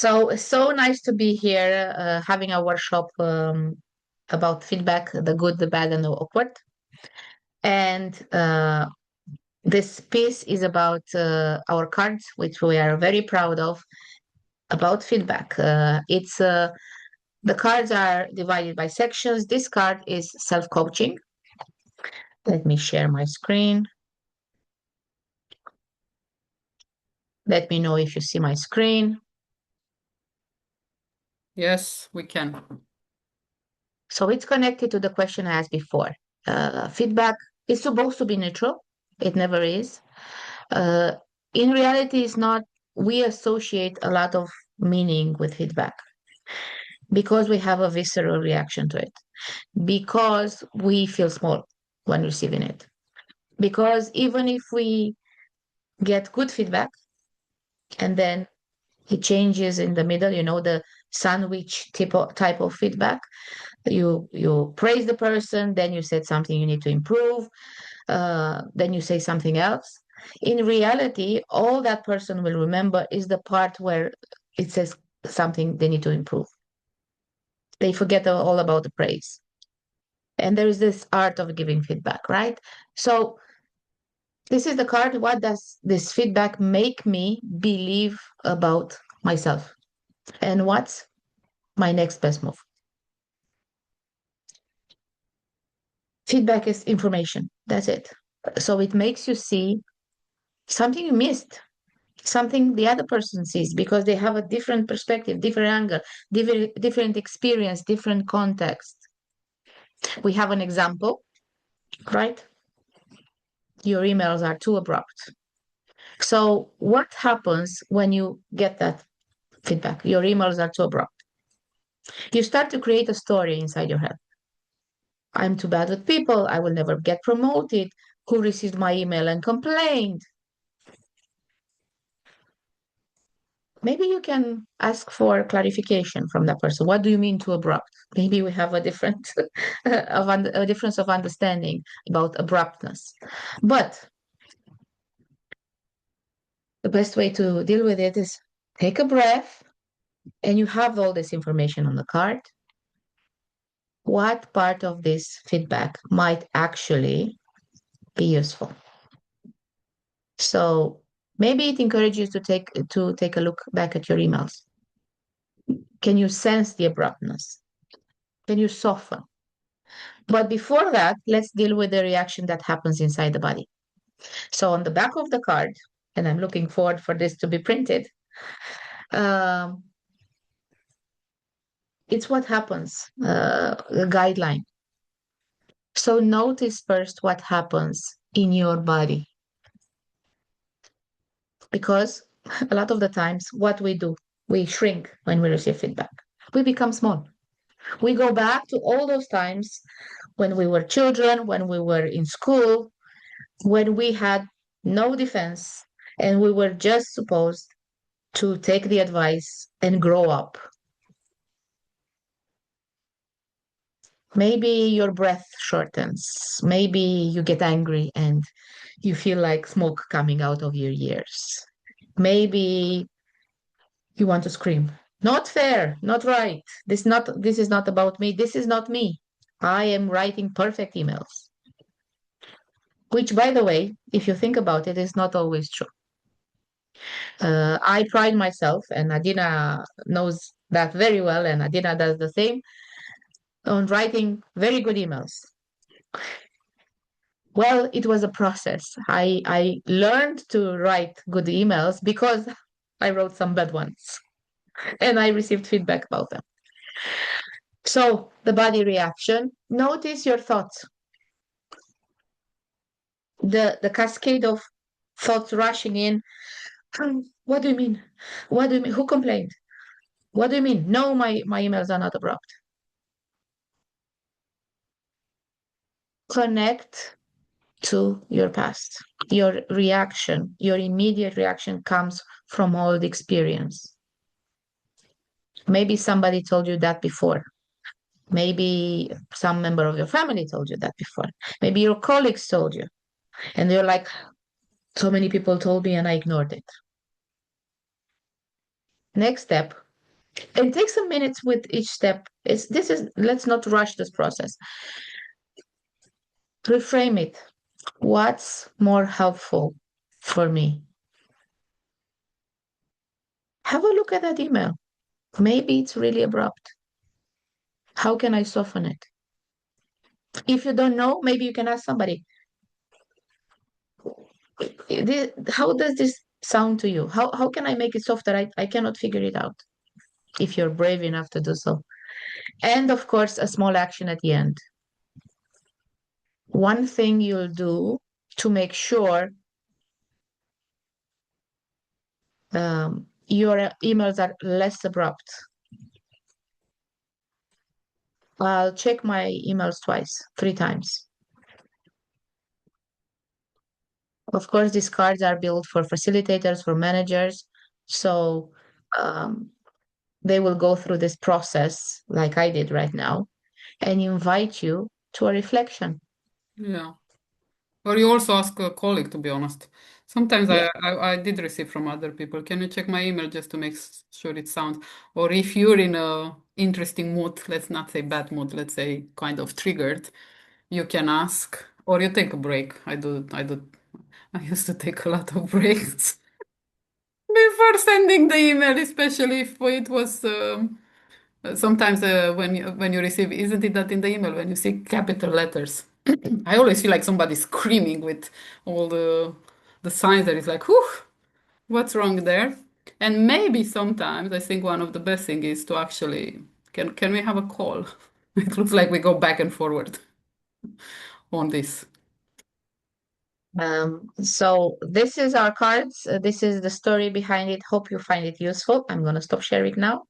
So nice to be here, having a workshop about feedback, the good, the bad, and the awkward. And this piece is about our cards, which we are very proud of, about feedback. It's the cards are divided by sections. This card is self-coaching. Let me share my screen. Let me know if you see my screen. Yes, we can. So it's connected to the question I asked before. Feedback is supposed to be neutral. It never is. Uh, in reality, it's not. We associate a lot of meaning with feedback because we have a visceral reaction to it, because we feel small when receiving it, because even if we get good feedback and then it changes in the middle, the sandwich type of feedback. You praise the person, then you said something you need to improve, then you say something else. In reality, all that person will remember is the part where it says something they need to improve. They forget all about the praise. And there is this art of giving feedback, right? So this is the card. What does this feedback make me believe about myself? And what's my next best move? Feedback is information. That's it. So it makes you see something you missed, something the other person sees because they have a different perspective, different angle, different experience, different context. We have an example, right? Your emails are too abrupt. So what happens when you get that feedback? Your emails are too abrupt. You start to create a story inside your head. I'm too bad with people. I will never get promoted. Who received my email and complained? Maybe you can ask for clarification from that person. What do you mean too abrupt? Maybe we have a different a difference of understanding about abruptness. But the best way to deal with it is take a breath, and you have all this information on the card. What part of this feedback might actually be useful? So maybe it encourages you to take a look back at your emails. Can you sense the abruptness? Can you soften? But before that, let's deal with the reaction that happens inside the body. So on the back of the card, and I'm looking forward for this to be printed, um, it's what happens, a guideline. So notice first what happens in your body. Because a lot of the times, what we do, we shrink when we receive feedback. We become small. We go back to all those times when we were children, when we were in school, when we had no defense and we were just supposed to take the advice and grow up. Maybe your breath shortens. Maybe you get angry and you feel like smoke coming out of your ears. Maybe you want to scream. Not fair, not right. This is not about me. This is not me. I am writing perfect emails. Which, by the way, if you think about it, is not always true. I pride myself, and Adina knows that very well, and Adina does the same, on writing very good emails. Well, it was a process. I learned to write good emails because I wrote some bad ones and I received feedback about them. So, the body reaction, notice your thoughts, the cascade of thoughts rushing in. What do you mean? What do you mean? Who complained? What do you mean? No, my emails are not abrupt. Connect to your past. Your reaction, your immediate reaction comes from old experience. Maybe somebody told you that before. Maybe some member of your family told you that before. Maybe your colleagues told you. And you're like, so many people told me and I ignored it. Next step, And take some minutes with each step. Let's not rush this process. Reframe it. What's more helpful for me? Have a look at that email. Maybe it's really abrupt. How can I soften it? If you don't know, maybe you can ask somebody, how does this sound to you? How can I make it softer? I cannot figure it out. If you're brave enough to do so. And of course, a small action at the end. One thing you'll do to make sure your emails are less abrupt. I'll check my emails twice, 3 times. Of course, these cards are built for facilitators, for managers. So um, they will go through this process like I did right now and invite you to a reflection. Yeah. Or you also ask a colleague, to be honest. Sometimes Yeah. I did receive from other people, can you check my email just to make sure it sounds, or if you're in a interesting mood, let's not say bad mood, let's say kind of triggered, you can ask, or you take a break. I used to take a lot of breaks before sending the email, especially if it was sometimes when you receive, isn't it that in the email when you see capital letters, I always feel like somebody's screaming with all the signs that it's like, whew, what's wrong there? And maybe sometimes I think one of the best thing is to actually can we have a call? It looks like we go back and forward on this. So this is our cards. This is the story behind it. Hope you find it useful. I'm going to stop sharing now.